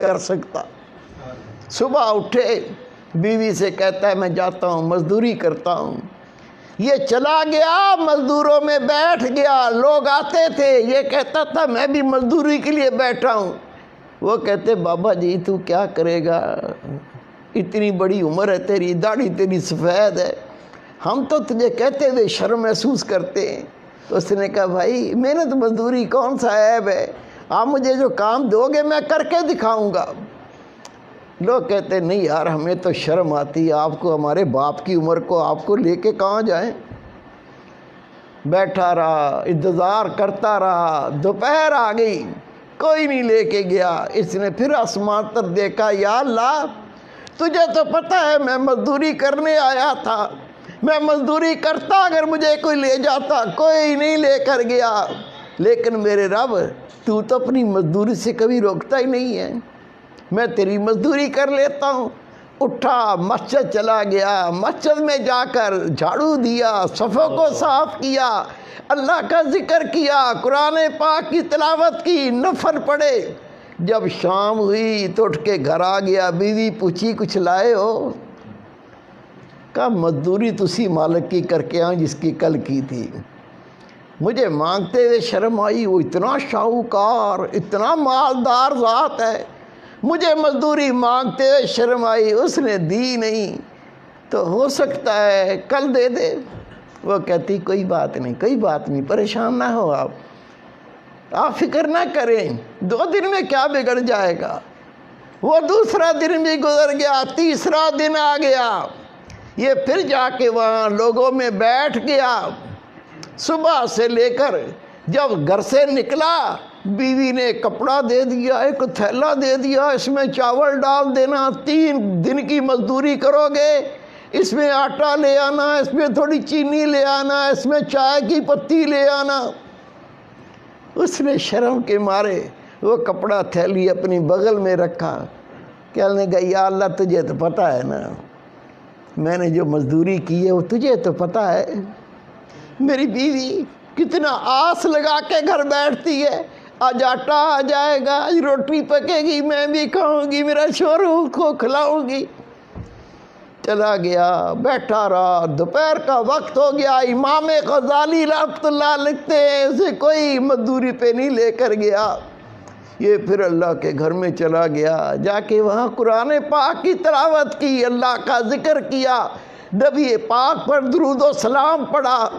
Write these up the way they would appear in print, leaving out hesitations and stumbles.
کر سکتا۔ صبح اٹھے، بیوی سے کہتا ہے میں جاتا ہوں مزدوری کرتا ہوں۔ یہ چلا گیا، مزدوروں میں بیٹھ گیا، لوگ آتے تھے، یہ کہتا تھا میں بھی مزدوری کے لیے بیٹھا ہوں۔ وہ کہتے بابا جی تو کیا کرے گا، اتنی بڑی عمر ہے تیری، داڑھی تیری سفید ہے، ہم تو تجھے کہتے ہوئے شرم محسوس کرتے ہیں۔ اس نے کہا بھائی محنت مزدوری کون سا عیب ہے، آپ مجھے جو کام دو گے میں کر کے دکھاؤں گا۔ لوگ کہتے نہیں یار ہمیں تو شرم آتی ہے، آپ کو ہمارے باپ کی عمر کو آپ کو لے کے کہاں جائیں۔ بیٹھا رہا، انتظار کرتا رہا، دوپہر آ گئی، کوئی نہیں لے کے گیا۔ اس نے پھر آسمان پر دیکھا، یا اللہ تجھے تو پتہ ہے میں مزدوری کرنے آیا تھا، میں مزدوری کرتا اگر مجھے کوئی لے جاتا، کوئی نہیں لے کر گیا، لیکن میرے رب تو اپنی مزدوری سے کبھی روکتا ہی نہیں ہے، میں تیری مزدوری کر لیتا ہوں۔ اٹھا مسجد چلا گیا، مسجد میں جا کر جھاڑو دیا، صفوں کو صاف کیا، اللہ کا ذکر کیا، قرآن پاک کی تلاوت کی، نفل پڑھے۔ جب شام ہوئی تو اٹھ کے گھر آ گیا، بیوی پوچھی کچھ لائے ہو؟ کہا مزدوری تسی مالک کی کر کے آؤں جس کی کل کی تھی۔ مجھے مانگتے ہوئے شرم آئی، وہ اتنا شاہوکار اتنا مالدار ذات ہے، مجھے مزدوری مانگتے ہوئے شرم آئی، اس نے دی نہیں، تو ہو سکتا ہے کل دے دے۔ وہ کہتی کوئی بات نہیں، کوئی بات نہیں، پریشان نہ ہو آپ فکر نہ کریں، 2 دن میں کیا بگڑ جائے گا۔ وہ دوسرا دن بھی گزر گیا، تیسرا دن آ گیا، یہ پھر جا کے وہاں لوگوں میں بیٹھ گیا۔ صبح سے لے کر جب گھر سے نکلا، بیوی نے کپڑا دے دیا، ایک تھیلا دے دیا، اس میں چاول ڈال دینا، 3 دن کی مزدوری کرو گے، اس میں آٹا لے آنا، اس میں تھوڑی چینی لے آنا، اس میں چائے کی پتی لے آنا۔ اس نے شرم کے مارے وہ کپڑا تھیلی اپنی بغل میں رکھا، کہنے لگا یا اللہ تجھے تو پتہ ہے نا میں نے جو مزدوری کی ہے وہ تجھے تو پتہ ہے۔ میری بیوی کتنا آس لگا کے گھر بیٹھتی ہے، آج آٹا آ جائے گا، آج روٹی پکے گی، میں بھی کھاؤں گی، میرا شوہر کو کھلاؤں گی۔ چلا گیا، بیٹھا رہا، دوپہر کا وقت ہو گیا، امام غزالی رحمۃ اللہ لکھتے ہیں اسے کوئی مزدوری پہ نہیں لے کر گیا۔ یہ پھر اللہ کے گھر میں چلا گیا، جا کے وہاں قرآن پاک کی تلاوت کی، اللہ کا ذکر کیا، نبی پاک پر درود و سلام پڑھا،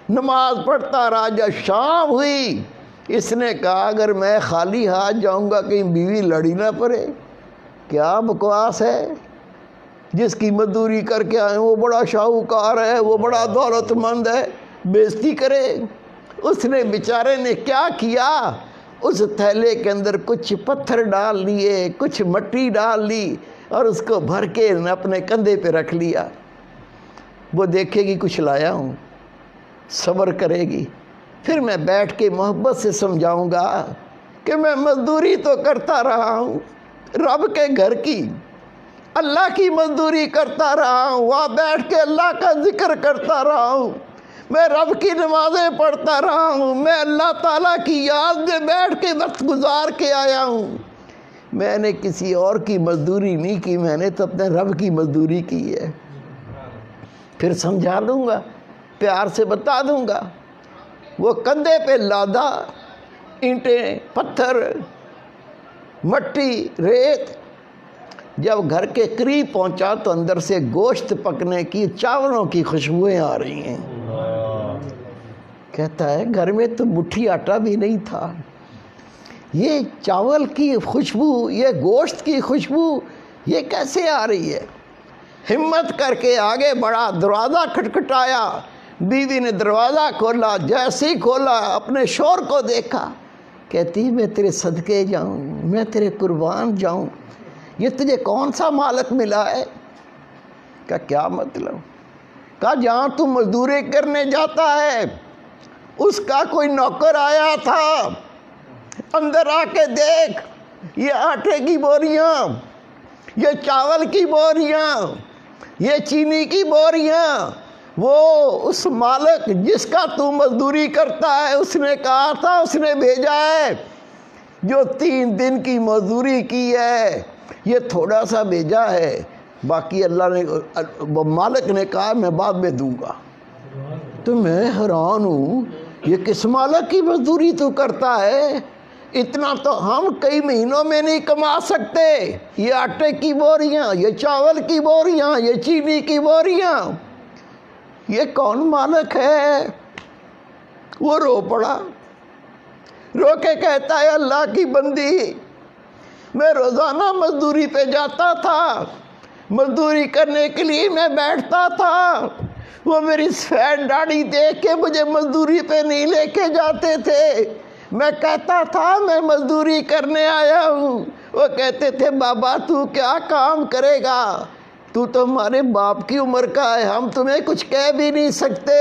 نماز پڑھتا رہا۔ جب شام ہوئی اس نے کہا اگر میں خالی ہاتھ جاؤں گا کہیں بیوی لڑی نہ پڑے، کیا بکواس ہے، جس کی مزدوری کر کے آئے وہ بڑا شاہوکار ہے، وہ بڑا دولت مند ہے، بےزتی کرے۔ اس نے بیچارے نے کیا کیا، اس تھیلے کے اندر کچھ پتھر ڈال لیے، کچھ مٹی ڈال لی اور اس کو بھر کے اپنے کندھے پہ رکھ لیا۔ وہ دیکھے گی کچھ لایا ہوں، صبر کرے گی، پھر میں بیٹھ کے محبت سے سمجھاؤں گا کہ میں مزدوری تو کرتا رہا ہوں، رب کے گھر کی، اللہ کی مزدوری کرتا رہا ہوں، وہاں بیٹھ کے اللہ کا ذکر کرتا رہا ہوں، میں رب کی نمازیں پڑھتا رہا ہوں، میں اللہ تعالیٰ کی یاد میں بیٹھ کے وقت گزار کے آیا ہوں، میں نے کسی اور کی مزدوری نہیں کی، میں نے تو اپنے رب کی مزدوری کی ہے۔ پھر سمجھا دوں گا، پیار سے بتا دوں گا۔ وہ کندھے پہ لادا، اینٹیں، پتھر، مٹی، ریت، جب گھر کے قریب پہنچا تو اندر سے گوشت پکنے کی، چاولوں کی خوشبوئیں آ رہی ہیں۔ کہتا ہے گھر میں تو مٹھی آٹا بھی نہیں تھا، یہ چاول کی خوشبو، یہ گوشت کی خوشبو یہ کیسے آ رہی ہے؟ ہمت کر کے آگے بڑھا، دروازہ کھٹکھٹایا، بیوی نے دروازہ کھولا، جیسے ہی کھولا اپنے شوہر کو دیکھا، کہتی میں تیرے صدقے جاؤں، میں تیرے قربان جاؤں، یہ تجھے کون سا مالک ملا ہے؟ کہا کیا مطلب؟ کہا جہاں تو مزدوری کرنے جاتا ہے اس کا کوئی نوکر آیا تھا، اندر آ کے دیکھ، یہ آٹے کی بوریاں، یہ چاول کی بوریاں، یہ چینی کی بوریاں، وہ اس مالک جس کا تو مزدوری کرتا ہے اس نے کہا تھا، اس نے بھیجا ہے جو 3 دن کی مزدوری کی ہے یہ تھوڑا سا بھیجا ہے، باقی اللہ نے مالک نے کہا میں بعد میں دوں گا۔ تو میں حیران ہوں، یہ کس مالک کی مزدوری تو کرتا ہے؟ اتنا تو ہم کئی مہینوں میں نہیں کما سکتے۔ یہ آٹے کی بوریاں، یہ چاول کی بوریاں، یہ چینی کی بوریاں، یہ کون مالک ہے؟ وہ رو پڑا، رو کے کہتا ہے اللہ کی بندی، میں روزانہ مزدوری پہ جاتا تھا، مزدوری کرنے کے لیے میں بیٹھتا تھا، وہ میری سفید داڑھی دیکھ کے مجھے مزدوری پہ نہیں لے کے جاتے تھے۔ میں کہتا تھا میں مزدوری کرنے آیا ہوں، وہ کہتے تھے بابا تو کیا کام کرے گا، تو ہمارے باپ کی عمر کا ہے، ہم تمہیں کچھ کہہ بھی نہیں سکتے۔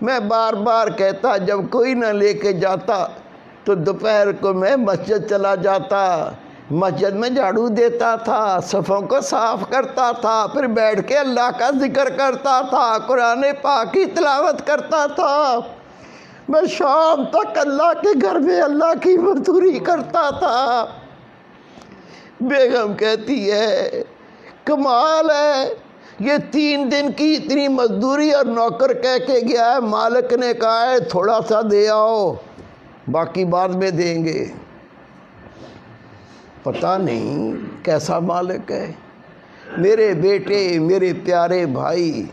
میں بار بار کہتا جب کوئی نہ لے کے جاتا تو دوپہر کو میں مسجد چلا جاتا، مسجد میں جھاڑو دیتا تھا، صفوں کو صاف کرتا تھا، پھر بیٹھ کے اللہ کا ذکر کرتا تھا، قرآن پاک کی تلاوت کرتا تھا، میں شام تک اللہ کے گھر میں اللہ کی مزدوری کرتا تھا۔ بیگم کہتی ہے کمال ہے، یہ 3 دن کی اتنی مزدوری اور نوکر کہہ کے گیا ہے، مالک نے کہا ہے تھوڑا سا دے آؤ، باقی بعد میں دیں گے۔ پتہ نہیں کیسا مالک ہے۔ میرے بیٹے، میرے پیارے بھائی،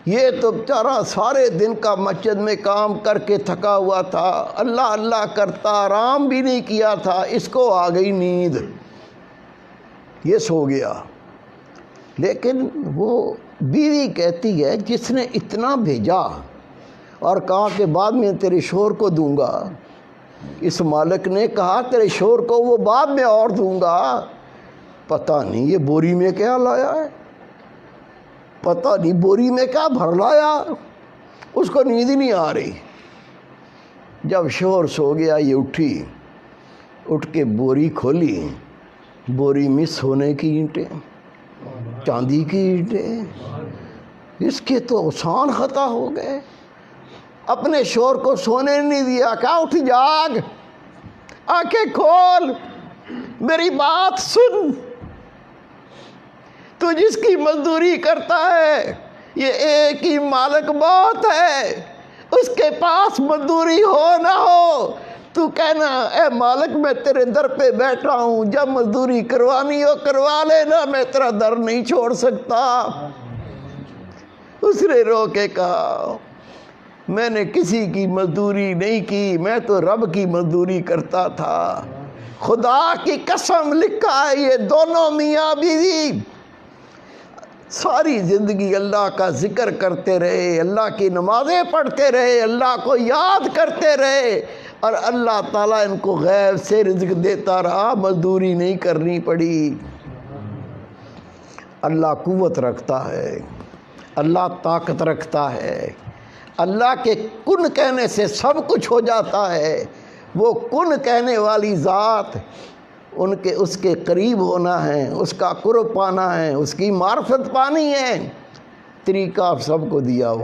یہ تو بیچارہ سارے دن کا مسجد میں کام کر کے تھکا ہوا تھا، اللہ اللہ کرتا، آرام بھی نہیں کیا تھا، اس کو آ گئی نیند، یہ سو گیا۔ لیکن وہ بیوی کہتی ہے جس نے اتنا بھیجا اور کہا کہ بعد میں تیرے شوہر کو دوں گا، اس مالک نے کہا تیرے شوہر کو وہ بعد میں اور دوں گا، پتہ نہیں یہ بوری میں کیا لایا ہے، پتہ نہیں بوری میں کیا بھر لایا، اس کو نیند ہی نہیں آ رہی۔ جب شوہر سو گیا یہ اٹھی، اٹھ کے بوری کھولی، بوری میں سونے کی اینٹیں، چاندی کی اینٹیں، اس کے تو آسان خطا ہو گئے۔ اپنے شوہر کو سونے نہیں دیا، کہا اٹھ جاگ، آنکھیں کھول، میری بات سن، تو جس کی مزدوری کرتا ہے یہ ایک ہی مالک بہت ہے، اس کے پاس مزدوری ہو نہ ہو تو کہنا اے مالک میں تیرے در پہ بیٹھا ہوں، جب مزدوری کروانی ہو کروا لینا، میں تیرا در نہیں چھوڑ سکتا۔ اس نے رو کے کہا میں نے کسی کی مزدوری نہیں کی، میں تو رب کی مزدوری کرتا تھا، خدا کی قسم لکھا ہے یہ دونوں میاں بیوی ساری زندگی اللہ کا ذکر کرتے رہے، اللہ کی نمازیں پڑھتے رہے، اللہ کو یاد کرتے رہے، اور اللہ تعالیٰ ان کو غیب سے رزق دیتا رہا، مزدوری نہیں کرنی پڑی۔ اللہ قوت رکھتا ہے، اللہ طاقت رکھتا ہے، اللہ کے کن کہنے سے سب کچھ ہو جاتا ہے۔ وہ کن کہنے والی ذات، اس کے قریب ہونا ہے، اس کا قرب پانا ہے، اس کی معرفت پانی ہے، طریقہ آپ سب کو دیا ہوا